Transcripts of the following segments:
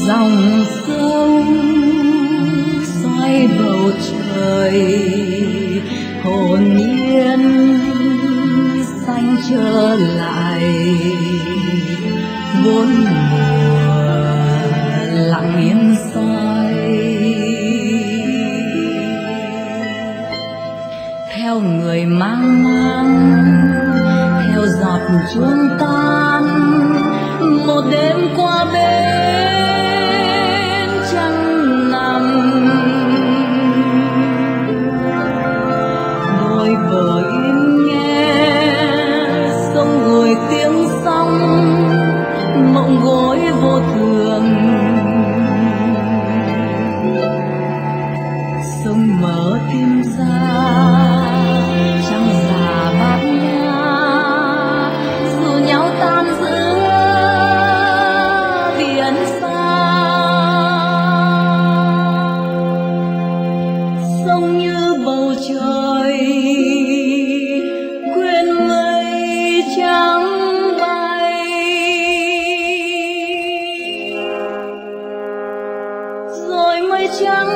dòng sông xoay bầu trời hồn nhiên xanh trở lại bốn mùa lặng yên soi theo người mang mang theo giọt chuông tan một đêm qua bên trăng nằm đôi bờ im nghe sông ngồi tiếng sóng mộng gối vô thường sông mở tim ra trăng già bát nhã dù nhau tan giữa biển xa sông như bầu trời quên mây trắng bay rồi mây trắng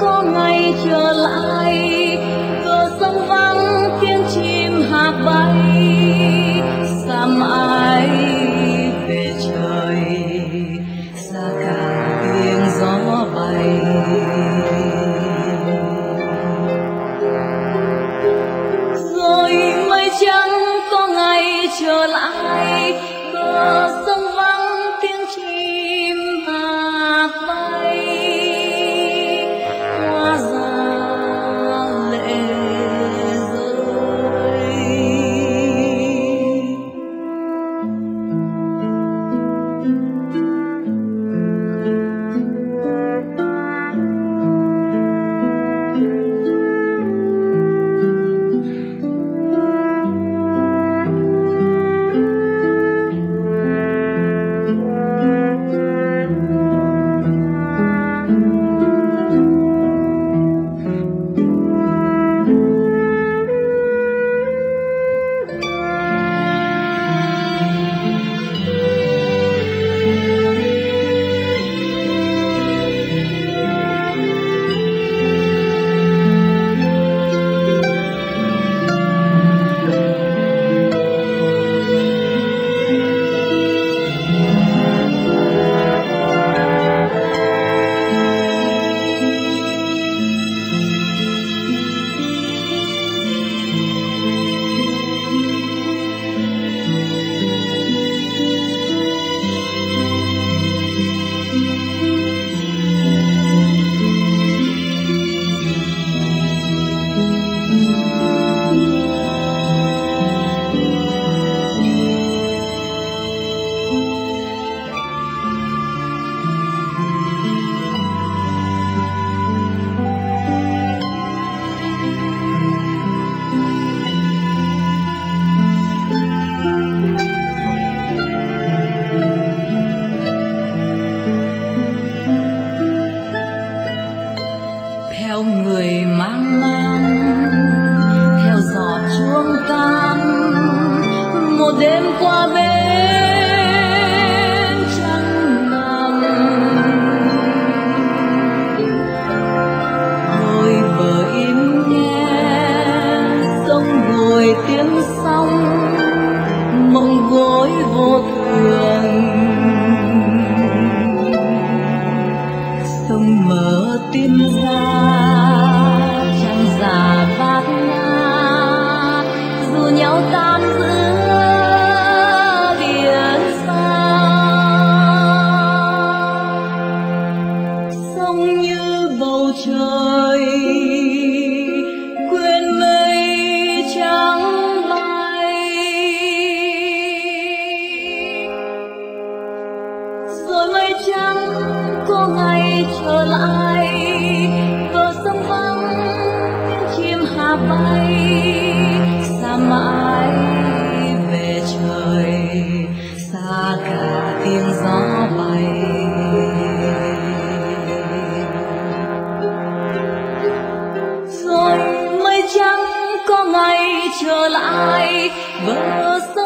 có ngày trở lại bờ sông vắng tiếng chim hạc bay xa mãi về trời xa cả tiếng gió bay rồi mây trắng có ngày trở lại bờ sông vắng tiếng chim hạc bay hóa ra lệ sông mở tim ra trăng già bát ngát dù nhau tan giữa biển xa. Sông như bầu trời quên mây trắng bay, rồi mây trắng có ngày trở lại. Bờ sông vắng tiếng chim hà bay, xa mãi về trời, xa cả tiếng gió bay. Rồi mây trắng có ngày trở lại. Bờ sông